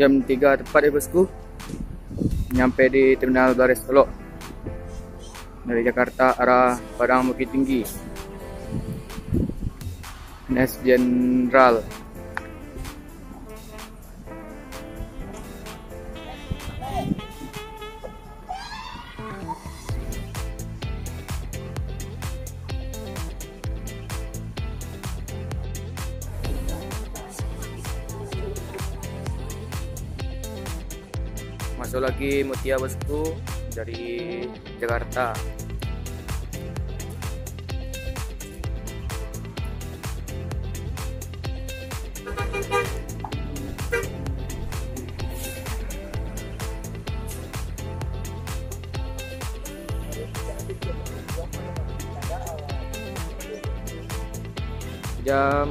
Jam 3 tepat ya bosku, nyampe di Terminal Bares Solo dari Jakarta arah Padang Bukit Tinggi. NS Jenderal. Masuk lagi Mutia bosku dari Jakarta. Jam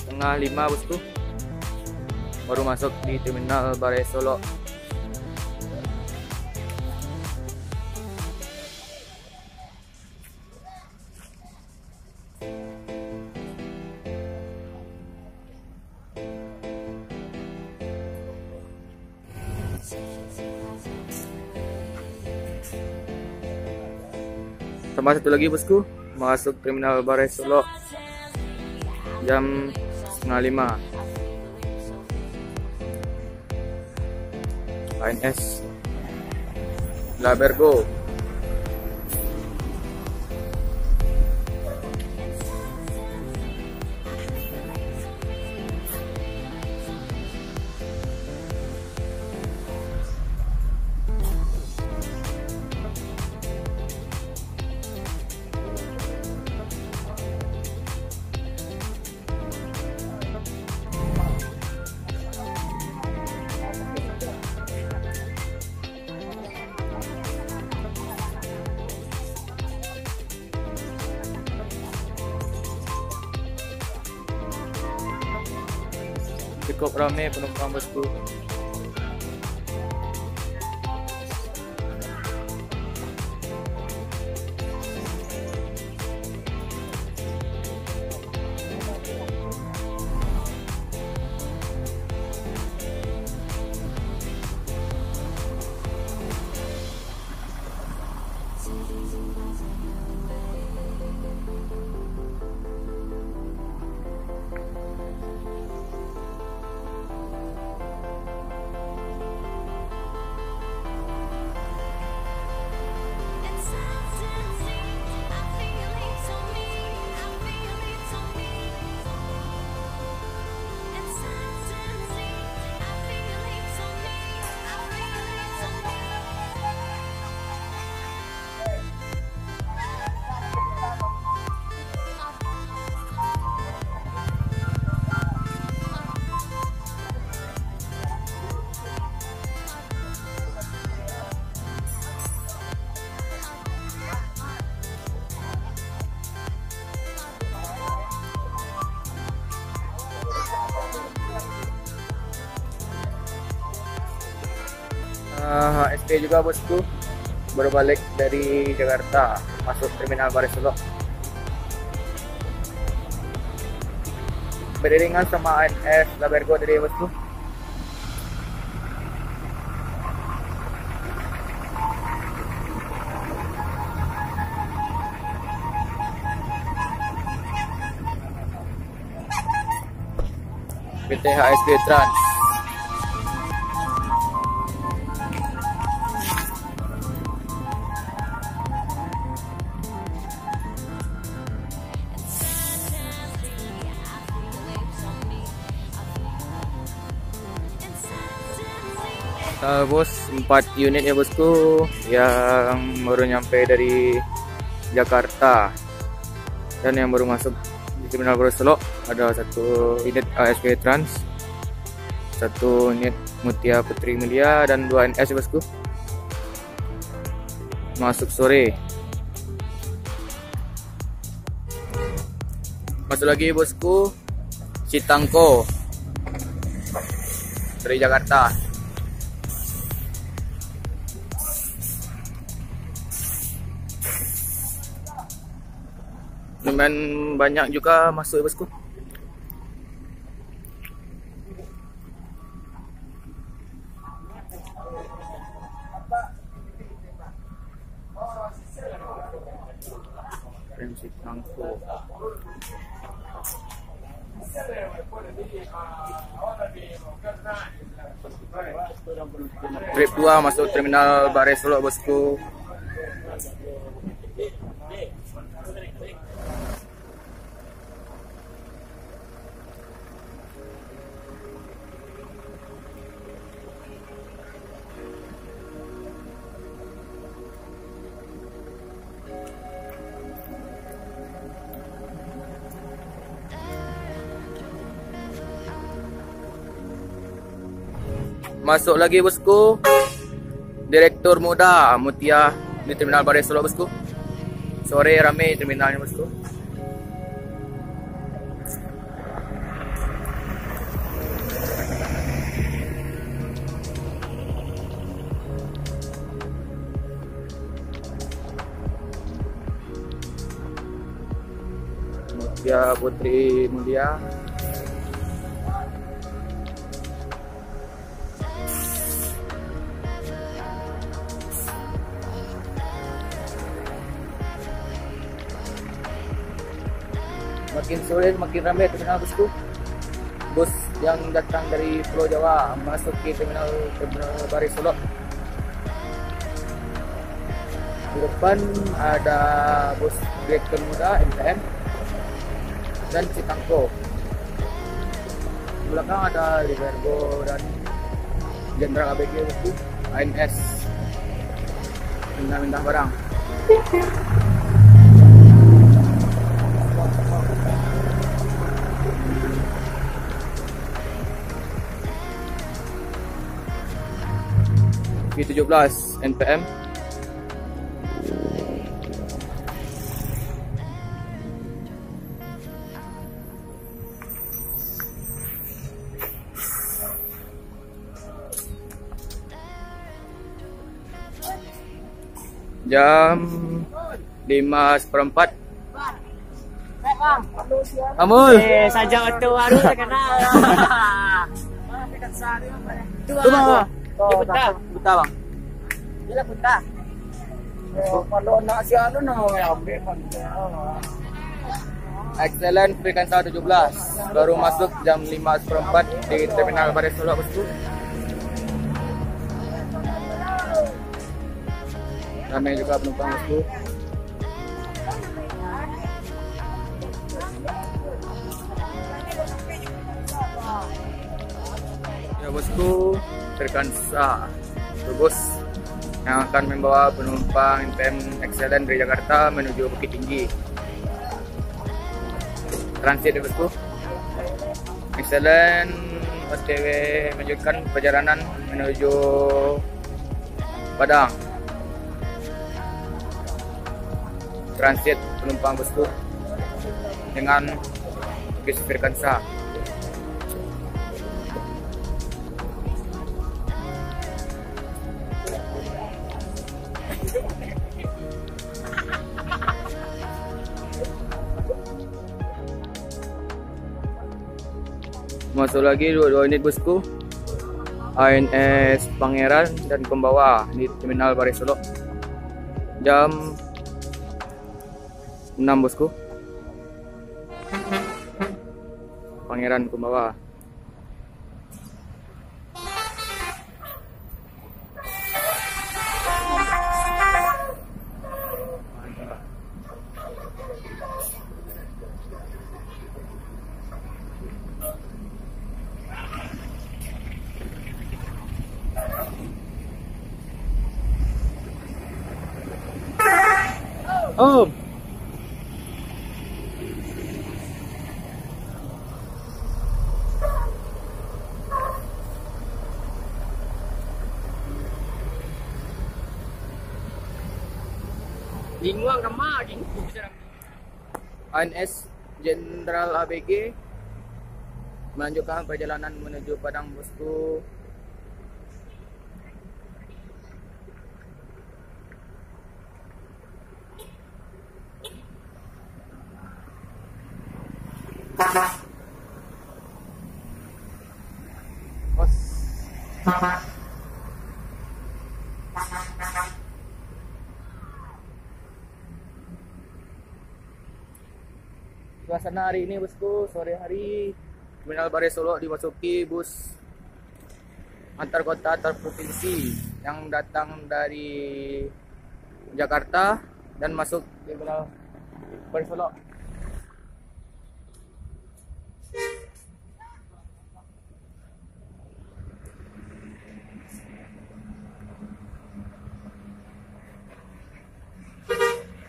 setengah 5 bosku, baru masuk di Terminal Bares Solo. Tambah satu lagi bosku, masuk Terminal Bares Solo jam setengah 5. ANS Labergo. Cukup ramai penumpang bosku. HSP juga bosku, baru balik dari Jakarta, masuk Terminal Bares Solo. Beriringan sama ANS Labergo tadi bosku. PT HSP Trans. Bos, 4 unit ya bosku yang baru nyampe dari Jakarta dan yang baru masuk di Terminal Bares Solo. Ada 1 unit ASP Trans, 1 unit Mutia Putri Mulia, dan 2 NS ya bosku. Masuk sore. Masuk lagi bosku, Citangko dari Jakarta. Lumayan banyak juga masuk ya bosku. Rem Citangko. Trip 2 masuk terminal Bare Solo bosku. Masuk lagi bosku. Direktur muda Mutia di terminal Bare Solo bosku. Sore ramai terminalnya bosku. Mutia Putri Mulia. Makin sore makin ramai terminal bosku. Bus yang datang dari Pulau Jawa masuk ke terminal Bare Solo. Di depan ada bus direktur muda MTM dan Citangko. Di belakang ada Libergo dan Jenderal ABG bosku. ANS minta barang. V17 NPM. Jam 5:04. Amul. Saja waktu baru terkenal. Itu bang. Buta. Buta bang. Bila buta. Kalau nak si anu nak ambil kan. Excellent Frekansa 17 baru masuk jam 5:04 di terminal Bare Solo bosku. Ramai juga penumpang bosku. Ya bosku, Frekansa bus yang akan membawa penumpang NPM Excellent dari Jakarta menuju Bukit Tinggi. Transit ya bosku. Excellent OTW melanjutkan perjalanan menuju Padang. Transit penumpang bosku dengan bis Frekansa. Masuk lagi dua unit bosku. ANS Pangeran dan pembawa di terminal Bare Solo. Jam 6 bosku. Pangeran pembawa. Oh. Linguang ramah gini. ANS Jenderal ABG melanjutkan perjalanan menuju Padang bosku. suasana hari ini bosku, sore hari Terminal Bare Solo dimasuki bus antar kota antar provinsi yang datang dari Jakarta dan masuk Terminal Bare Solo.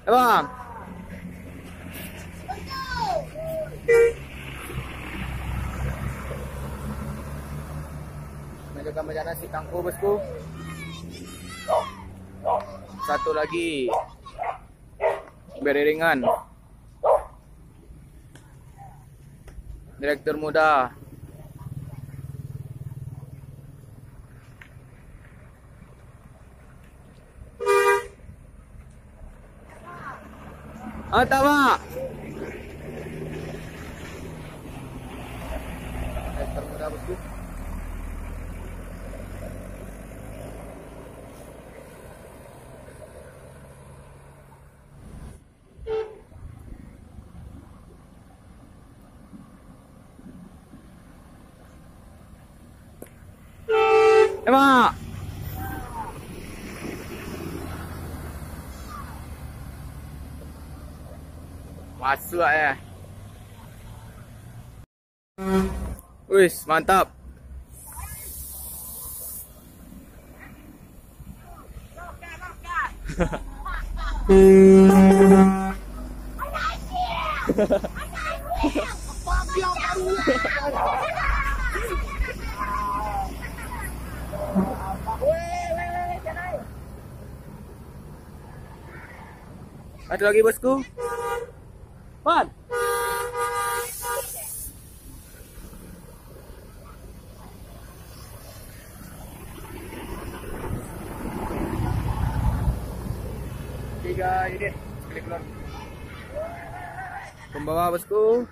Bang. Menjaga perjalanan si Tangku bosku. Satu lagi beriringan direktur muda. Tama. Direktur muda bosku. Emang masuk ya. Wis, mantap. Ada lagi bosku. Man. Tiga unit klik keluar. Pembawa bosku.